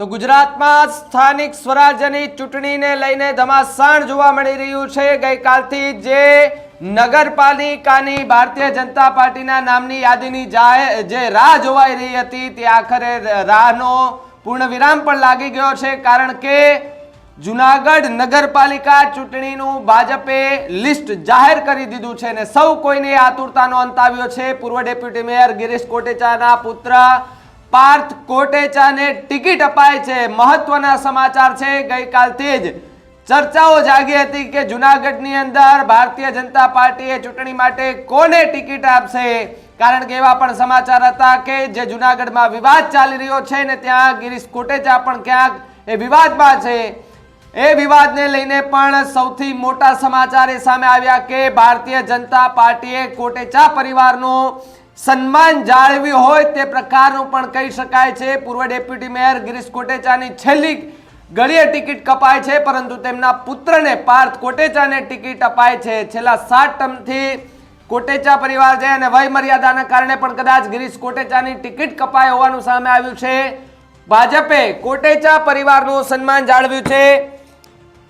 તો ગુજરાતમાં સ્થાનિક સ્વરાજ્યની ચૂંટણીને લઈને ધમાસાણ જોવા મળી રહ્યું છે। ગઈકાલથી જે નગરપાલિકાની ભારતીય જનતા પાર્ટીના નામની યાદીની જે રાહ જોવાઈ રહી હતી તે આખરે રાહનો પૂર્ણ વિરામ પણ લાગી ગયો છે। કારણ કે જૂનાગઢ નગરપાલિકા ચૂંટણીનું ભાજપે લિસ્ટ જાહેર કરી દીધું છે અને સૌ કોઈને આતુરતાનો અંત આવ્યો છે। પૂર્વ ડેપ્યુટી મેયર ગિરીશ કોટેચાના પુત્ર પાર્થ કોટેચાને ટિકિટ અપાય છે। મહત્વના સમાચાર છે। ગઈકાલથી જ ચર્ચાઓ જાગી હતી કે જૂનાગઢની અંદર ભારતીય જનતા પાર્ટીએ ચૂંટણી માટે કોને ટિકિટ આપશે। કારણ કે એવા પણ સમાચાર હતા કે જે જૂનાગઢમાં વિવાદ ચાલી રહ્યો છે ને ત્યાં ગિરીશ કોટેચા પણ ક્યાંક એ વિવાદમાં છે। એ વિવાદને લઈને પણ સૌથી મોટા સમાચાર એ સામે આવ્યા કે ભારતીય જનતા પાર્ટીએ કોટેચા પરિવારનો સન્માન જાળવ્યું હોય તે પ્રકારનું પણ કહી શકાય છે। પૂર્વ ડેપ્યુટી મેયર ગિરીશ કોટેચાની છેલ્લી ઘડીએ ટિકિટ કપાય છે, પરંતુ તેમના પુત્રને પાર્થ કોટેચાને ટિકિટ અપાય છે। છેલ્લા 7 ટર્મથી કોટેચા પરિવાર છે અને વય મર્યાદાના કારણે પણ કદાચ ગિરીશ કોટેચાની ટિકિટ કપાય હોવાનું સામે આવ્યું છે। ભાજપે કોટેચા પરિવારનું સન્માન જાળવ્યું છે।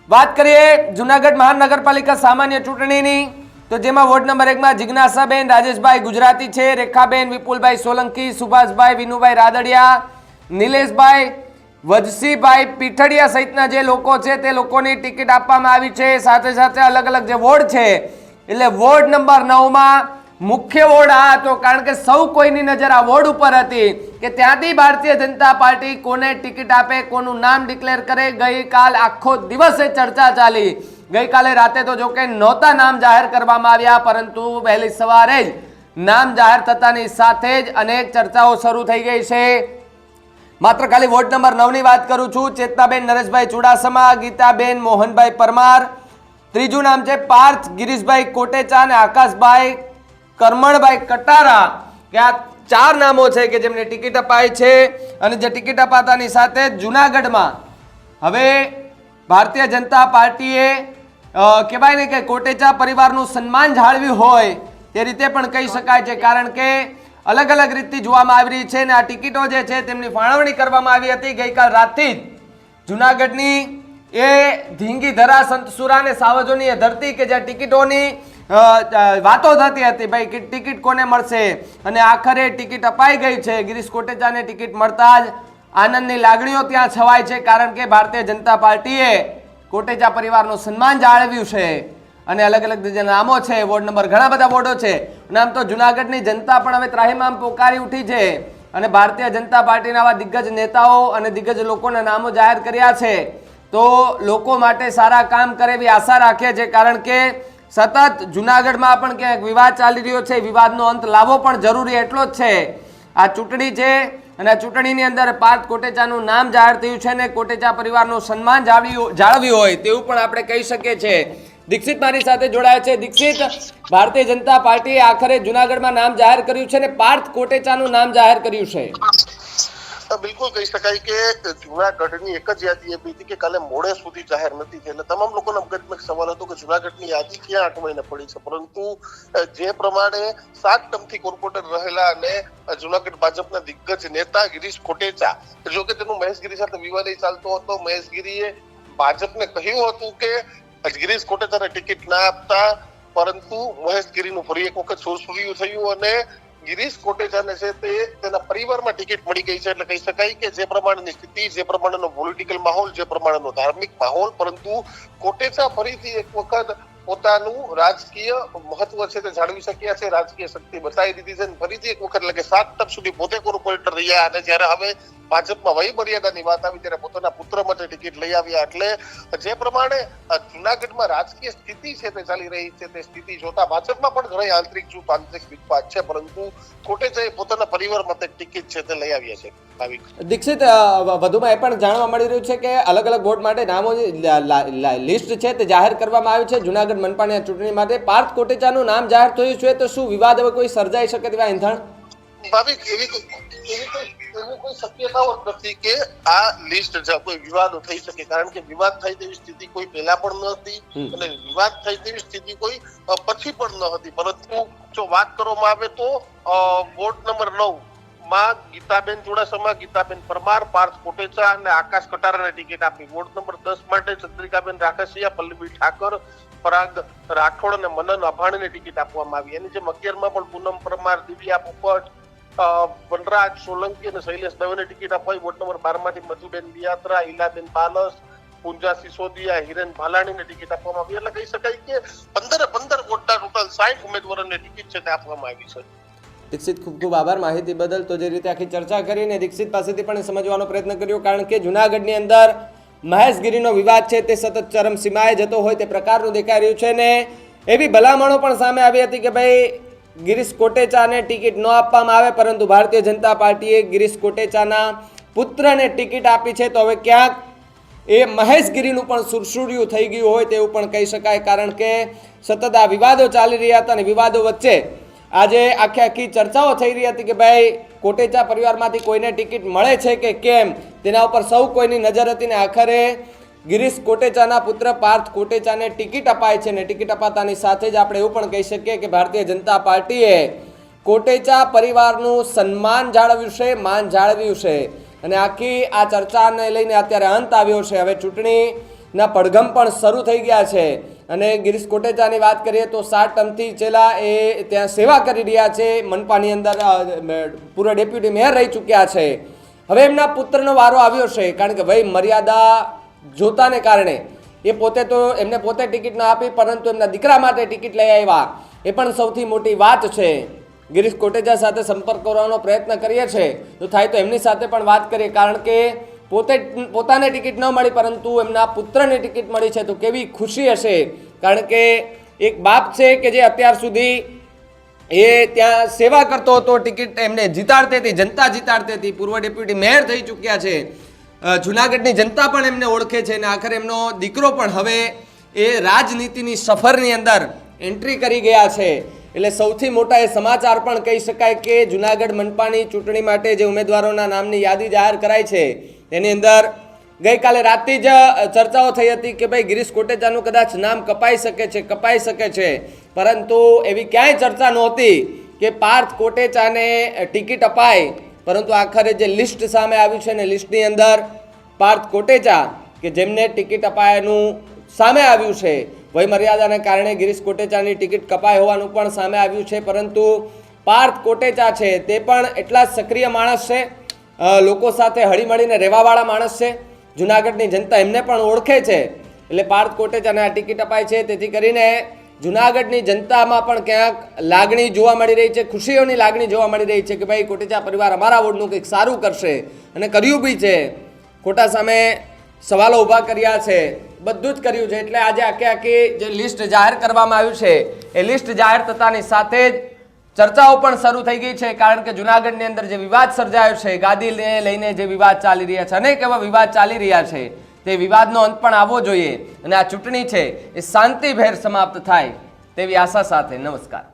વાત કરીએ જૂનાગઢ મહાનગરપાલિકા સામાન્ય ચૂંટણીની તો જેમાં વોર્ડ નંબર 1 માં જિજ્ઞાસાબેન રાજેશભાઈ ગુજરાતી છે, રેખાબેન વિપુલભાઈ સોલંકી, સુભાષભાઈ વિનુભાઈ રાદડિયા, નિલેશભાઈ વજસીભાઈ પીઠડિયા સહિતના જે લોકો છે તે લોકોની ટિકિટ આપવામાં આવી છે। સાથે સાથે અલગ અલગ જે વોર્ડ છે એટલે વોર્ડ નંબર 9 માં મુખ્ય વોર્ડ આ હતો, કારણ કે સૌ કોઈની નજર આ વોર્ડ ઉપર હતી કે ત્યાંથી ભારતીય જનતા પાર્ટી કોને ટિકિટ આપે, કોનું નામ ડિક્લેર કરે। ગઈકાલ આખો દિવસે ચર્ચા ચાલી। ગઈકાલે રાતે તો જો કે નહોતા નામ જાહેર કરવામાં આવ્યા, પરંતુ વહેલી સવારે જ નામ જાહેર થતાની સાથે જ અનેક ચર્ચાઓ શરૂ થઈ ગઈ છે। માત્ર ખાલી વોર્ડ નંબર 9 ની વાત કરું છું। ચેતનાબેન નરેશભાઈ ચુડાસમા, ગીતાબેન મોહનભાઈ પરમાર, ત્રીજું નામ છે પાર્થ ગિરીશભાઈ કોટેચા અને આકાશભાઈ કરમણભાઈ કટારા, કે આ 4 નામો છે કે જેમને ટિકિટ અપાઈ છે। અને જે ટિકિટ અપાતાની સાથે જૂનાગઢમાં હવે ભારતીય જનતા પાર્ટીએ કહેવાય ને કે કોટેચા પરિવારનું સન્માન જાળવ્યું હોય તે રીતે પણ કહી શકાય છે। કારણ કે અલગ અલગ રીતથી જોવામાં આવી રહી છે અને આ ટિકિટો જે છે તેમની ફાળવણી કરવામાં આવી હતી ગઈકાલ રાતથી જ। જૂનાગઢની એ ધીંગી ધરા સંતસુરા અને સાવજોની એ ધરતી કે જ્યાં ટિકિટોની વાતો થતી હતી, ભાઈ ટિકિટ કોને મળશે, અને આખરે ટિકિટ અપાઈ ગઈ છે। ગિરીશ કોટેચાને ટિકિટ મળતા જ આનંદની લાગણીઓ ત્યાં છવાય છે, કારણ કે ભારતીય જનતા પાર્ટીએ કોટેચા પરિવારનું સન્માન જાળવ્યું છે। અને અલગ અલગ જે નામો છે, વોર્ડ નંબર ઘણા બધા વોર્ડો છે, નામ તો જૂનાગઢની જનતા પણ હવે ત્રાહિમામ પોકારી ઉઠી છે અને ભારતીય જનતા પાર્ટીના આવા દિગ્ગજ નેતાઓ અને દિગ્ગજ લોકોના નામો જાહેર કર્યા છે તો લોકો માટે સારા કામ કરે એવી આશા રાખે છે। કારણ કે સતત જૂનાગઢમાં પણ ક્યાંક વિવાદ ચાલી રહ્યો છે, વિવાદનો અંત લાવવો પણ જરૂરી એટલો જ છે। આ ચૂંટણી છે અને આ ચૂંટણીની અંદર પાર્થ કોટેચાનું નામ જાહેર થયું છે અને કોટેચા પરિવારનું સન્માન જાળવ્યું હોય તેવું પણ આપણે કહી શકીએ છીએ। દીક્ષિત મારી સાથે જોડાયા છે। દીક્ષિત, ભારતીય જનતા પાર્ટીએ આખરે જૂનાગઢમાં નામ જાહેર કર્યું છે અને પાર્થ કોટેચાનું નામ જાહેર કર્યું છે। બિલકુલ કહી શકાય કે જૂનાગઢની એક જ યાદી એવી હતી કે કાલે મોડે સુધી જાહેર નથી થઈ, એટલે તમામ લોકોના મગજમાં એક સવાલ હતો કે જૂનાગઢની યાદી ક્યાં અટવાઈને પડી છે। પરંતુ જે પ્રમાણે 7 ટર્મથી કોર્પોરેટર રહેલા અને જૂનાગઢ ભાજપના દિગ્ગજ નેતા ગિરીશ કોટેચા, જો કે તેનું મહેશગીરી સાથે વિવાદ ચાલતો હતો, મહેશગીરીએ ભાજપને કહ્યું હતું કે ગિરીશ કોટેચાને ટિકિટ ના આપતા, પરંતુ મહેશગીરીનું ફરી એક વખત સુરસુર્યું થયું અને ગિરીશ કોટેચાને છે તે તેના પરિવારમાં ટિકિટ મળી ગઈ છે। એટલે કહી શકાય કે જે પ્રમાણેની સ્થિતિ, જે પ્રમાણેનો પોલિટિકલ માહોલ, જે પ્રમાણેનો ધાર્મિક માહોલ, પરંતુ કોટેચા ફરીથી એક વખત પોતાનું રાજકીય મહત્વ છે તે જાળવી શક્યા છે, રાજકીય શક્તિ બતાવી દીધી છે। ફરીથી એક વખત એટલે કે 7 ટર્મ સુધી પોતે કોર્પોરેટર રહ્યા અને જ્યારે હવે ભાજપમાં વય મર્યાદાની વાત આવી ત્યારે પોતાના પુત્ર માટે ટિકિટ લઈ આવ્યા। એટલે જે પ્રમાણે જૂનાગઢમાં રાજકીય સ્થિતિ છે તે ચાલી રહી છે તે સ્થિતિ જોતા ભાજપમાં પણ ઘણી આંતરિક જૂથ, આંતરિક વિખવાદ છે, પરંતુ કોટેચાએ પોતાના પરિવારમાં તે ટિકિટ છે તે લઈ આવ્યા છે। દીક્ષિત, વધુમાં એ પણ જાણવા મળી રહ્યું છે કે અલગ અલગ વોર્ડ માટે નામોની લિસ્ટ છે તે જાહેર કરવામાં આવી છે। જૂનાગઢ મનપાની ચૂંટણી માટે પાર્થ કોટેચાનું નામ જાહેર થયું છે તો શું વિવાદ હવે કોઈ સર્જાઈ શકે તેવા એંધાણ? ભાવિક, એવી કોઈ શક્યતાઓ નથી કે આ લિસ્ટ કોઈ વિવાદ થઈ શકે, કારણ કે વિવાદ થાય તેવી સ્થિતિ કોઈ પહેલા પણ ન હતી અને વિવાદ થાય તેવી સ્થિતિ કોઈ પછી પણ ન હતી। પરંતુ જો વાત કરવામાં આવે તો વોર્ડ નંબર 9 માં ગીતાબેન ચુડાસમા, ગીતાબેન પરમાર, પાર્થ કોટેચા અને આકાશ કટારાને ટિકિટ આપી. વોર્ડ નંબર 10 માટે ચંદ્રિકાબેન રાખસિયા, પલ્લવી ઠાકર, પરાગ રાઠોડ અને મનન અભાણીને ટિકિટ આપવામાં આવી. એની જેમ 11 માં પણ પૂનમ પરમાર, દિવ્યા પોપટ, વનરાજ સોલંકી અને શૈલેષ દવેને ટિકિટ અપાઈ. વોર્ડ નંબર 12 માંથી મધુબેન બિયાત્રા, ઈલાબેન બાલસ, પૂંજા સિસોદિયા, હિરેન ભાલાણીને ટિકિટ આપવામાં આવી. એટલે કહી શકાય કે 15 વોર્ડના ટોટલ 60 ઉમેદવારોને ટિકિટ છે તે આપવામાં આવી છે. દીક્ષિત, ખૂબ ખૂબ આભાર માહિતી બદલ. તો જે રીતે આખી ચર્ચા કરીને દીક્ષિત પાસેથી પણ સમજવાનો પ્રયત્ન કર્યો, કારણ કે જુનાગઢની અંદર મહેશગીરીનો વિવાદ છે તે સતત ચરમસીમાએ જતો હોય તે પ્રકારનું દેખાઈ રહ્યું છે ને એવી ભલામણો પણ સામે આવી હતી કે ભાઈ ગિરીશ કોટેચાને ટિકિટ ન આપવામાં આવે, પરંતુ ભારતીય જનતા પાર્ટીએ ગિરીશ કોટેચાના પુત્રને ટિકિટ આપી છે. તો હવે ક્યાંક એ મહેશગીરીનું પણ સુરસુર્યું થઈ ગયું હોય તેવું પણ કહી શકાય, કારણ કે સતત આ વિવાદો ચાલી રહ્યા હતા અને વિવાદો વચ્ચે આજે આખી ચર્ચાઓ થઈ રહી હતી કે ભાઈ કોટેચા પરિવારમાંથી કોઈને ટિકિટ મળે છે કે કેમ, તેના ઉપર સૌ કોઈની નજર હતી ને આખરે ગિરીશ કોટેચાના પુત્ર પાર્થ કોટેચાને ટિકિટ અપાય છે ને ટિકિટ અપાતાની સાથે જ આપણે એવું પણ કહી શકીએ કે ભારતીય જનતા પાર્ટીએ કોટેચા પરિવારનું સન્માન જાળવ્યું છે, માન જાળવ્યું છે અને આખી આ ચર્ચાને લઈને અત્યારે અંત આવ્યો છે. હવે ચૂંટણીના પડઘમ પણ શરૂ થઈ ગયા છે અને ગિરીશ કોટેચાની વાત કરીએ તો 7 ટર્મથી છેલ્લા એ ત્યાં સેવા કરી રહ્યા છે. મનપાની અંદર પૂર્વ ડેપ્યુટી મેયર રહી ચૂક્યા છે. હવે એમના પુત્રનો વારો આવ્યો છે, કારણ કે ભાઈ મર્યાદા જોતાને કારણે એ પોતે તો એમને પોતે ટિકિટ ના આપી, પરંતુ એમના દીકરા માટે ટિકિટ લઈ આવ્યા. એ પણ સૌથી મોટી વાત છે. ગિરીશ કોટેચા સાથે સંપર્ક કરવાનો પ્રયત્ન કરીએ છીએ તો થાય તો એમની સાથે પણ વાત કરીએ, કારણ કે પોતાને ટિકિટ ન મળી પરંતુ એમના પુત્રને ટિકિટ મળી છે. તો કેવી ખુશી હશે, કારણ કે એક બાપ છે કે જે અત્યાર સુધી એ ત્યાં સેવા કરતો હતો, ટિકિટ એમને જીતાડતી હતી, જનતા જીતાડતી હતી, પૂર્વ ડેપ્યુટી મેયર થઈ ચૂક્યા છે, જુનાગઢની જનતા પણ એમને ઓળખે છે અને આખરે એમનો દીકરો પણ હવે એ રાજનીતિની સફરની અંદર એન્ટ્રી કરી ગયા છે. એટલે સૌથી મોટા એ સમાચાર પણ કહી શકાય કે જુનાગઢ મનપાની ચૂંટણી માટે જે ઉમેદવારોના નામની યાદી જાહેર કરાઈ છે તેની અંદર ગઈકાલે રાતથી જ ચર્ચાઓ થઈ હતી કે ભાઈ ગિરીશ કોટેચાનું કદાચ નામ કપાઈ શકે છે, પરંતુ એવી ક્યાંય ચર્ચા નહોતી કે પાર્થ કોટેચાને ટિકિટ અપાય. પરંતુ આખરે જે લિસ્ટ સામે આવ્યું છે ને લિસ્ટની અંદર પાર્થ કોટેચા કે જેમને ટિકિટ અપાયાનું સામે આવ્યું છે, વયમર્યાદાને કારણે ગિરીશ કોટેચાની ટિકિટ કપાઈ હોવાનું પણ સામે આવ્યું છે. પરંતુ પાર્થ કોટેચા છે તે પણ એટલા જ સક્રિય માણસ છે, લોકો સાથે હળીમળીને રહેવાવાળા માણસ છે, જુનાગઢની જનતા એમને પણ ઓળખે છે. એટલે પાર્થ કોટેચાને આ ટિકિટ અપાય છે, તેથી કરીને જુનાગઢની જનતામાં પણ ક્યાંક લાગણી જોવા મળી રહી છે, ખુશીઓની લાગણી જોવા મળી રહી છે કે ભાઈ કોટેચા પરિવાર અમારા વોર્ડનું કંઈક સારું કરશે અને કર્યું બી છે. ખોટા સામે સવાલો ઊભા કર્યા છે, બધું જ કર્યું છે. એટલે આજે આખી જે લિસ્ટ જાહેર કરવામાં આવ્યું છે એ લિસ્ટ જાહેર થતાની સાથે જ ચર્ચાઓ પણ શરૂ થઈ ગઈ છે, કારણ કે જુનાગઢની અંદર જે વિવાદ સર્જાયો છે, ગાદીને લઈને જે વિવાદ ચાલી રહ્યા છે, અનેક એવા વિવાદ ચાલી રહ્યા છે, તે વિવાદનો અંત પણ આવવો જોઈએ અને આ ચૂંટણી છે એ શાંતિભેર સમાપ્ત થાય તેવી આશા સાથે નમસ્કાર.